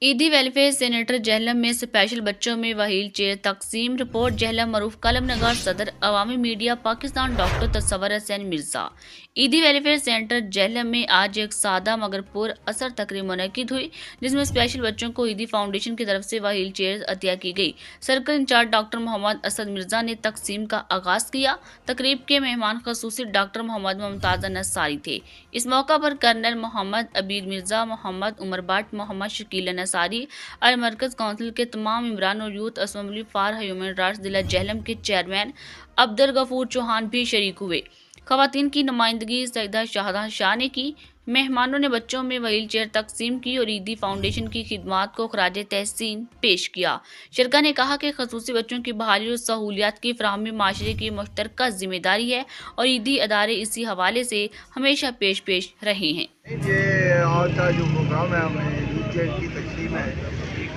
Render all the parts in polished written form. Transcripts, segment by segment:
ईदी welfare senator Jhelum में special बच्चों में व्हील चेयर तकसीम। रिपोर्ट जहलम मरूफ कलम नगर सदर अवामी मीडिया पाकिस्तान डॉक्टर तसव्वुर हुसैन मिर्जा। ईदी वेलफेयर सेंटर जहलम में आज एक सादा मगर पुर असर तकरीब मुनक्किद हुई, जिसमें स्पेशल बच्चों को ईदी फाउंडेशन की तरफ से व्हील चेयर अतिया की गई। Circle incharge doctor Mohammad Asad Mirza ने तकसीम का आगाज किया। तकरीब के मेहमान खसूसी डॉक्टर मोहम्मद मुमताज नसारी थे। इस मौका पर कर्नल मोहम्मद अबीद मिर्जा, मोहम्मद उमर भट्ट, मोहम्मद शकील सारी और मरकज काउंसिल के तमाम इमरान और youth assembly for human rights जिला जहलम के चेयरमैन अब्दुल गफूर चौहान भी शरीक हुए। खवातीन की नुमाइंदगी सईदा शाहजहां शाह ने की। मेहमानों ने बच्चों में व्हील चेयर तकसीम की और ईदी फाउंडेशन की खिदमात को खराज तहसीन पेश किया। शरका ने कहा कि खसूसी बच्चों की बहाली और सहूलियात की फराहमी माशरे की मुश्तरका जिम्मेदारी है और ईदी अदारे इसी हवाले से हमेशा पेश पेश रहे हैं। ये आज का जो प्रोग्राम है हमें व्हीलचेयर की तकसीम है,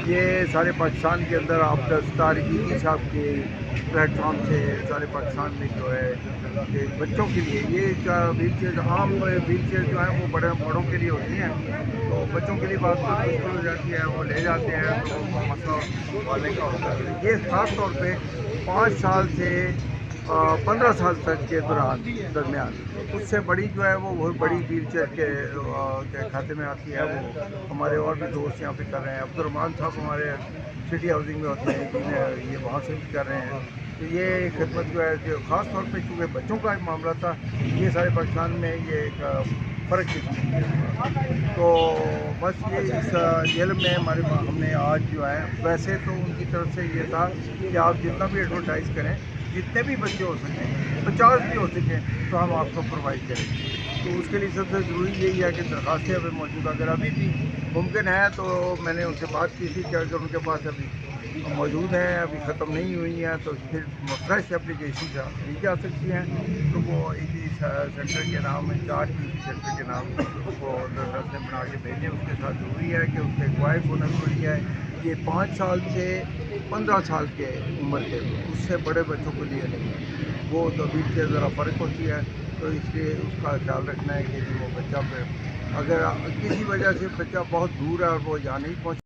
ये सारे पाकिस्तान के अंदर आप 10 तारीख साहब के प्लेटफॉर्म से सारे पाकिस्तान में जो है कि बच्चों के लिए ये व्हीलचेयर आम व्हीलचेयर जो है वो बड़ों के लिए होती हैं, तो बच्चों के लिए बात मुश्किल हो जाती है, वो ले जाते हैं तो मसला वाले का होता है। ये ख़ास तौर पे 5 साल से 15 साल तक के दरमियान उससे बड़ी जो है वो बहुत बड़ी व्हीलचेयर के खाते में आती है। वो हमारे और भी दोस्त यहाँ पे कर रहे हैं। अब्दुलरहमान साहब हमारे सिटी हाउसिंग में होते हैं, जिन्हें ये वहाँ से भी कर रहे हैं। तो ये खिदमत जो है जो ख़ास तौर पे चूँकि बच्चों का एक मामला था, ये सारे पाकिस्तान में ये एक फ़र्क की चीज़ है। तो बस ये इस जेल में हमने आज जो है, वैसे तो उनकी तरफ से ये था कि आप जितना भी एडवर्टाइज़ करें, जितने भी बच्चे हो सकें, 50 भी हो सकें, तो हम आपको प्रोवाइड करेंगे। तो उसके लिए सबसे ज़रूरी यही है कि दरखास्तें अभी मौजूद, अगर अभी भी मुमकिन है तो मैंने उनसे बात की थी कि अगर उनके पास अभी मौजूद हैं, अभी ख़त्म नहीं हुई हैं, तो फिर फ्रेश एप्लीकेशन दी जा सकती हैं। तो वो ईदी सेंटर के नाम, इंचार्ज ईदी सेंटर के नाम वो दरखास्तें बना के भेजें। उसके साथ ज़रूरी है कि उसके वाइफ होना ज़रूरी है। ये 5 साल से 15 साल के उम्र के, उससे बड़े बच्चों को लिए नहीं है। वो तो बीच से ज़रा फ़र्क होती है, तो इसलिए उसका ख्याल रखना है कि वो बच्चा अगर किसी वजह से बच्चा बहुत दूर है और वो यहाँ नहीं पहुँच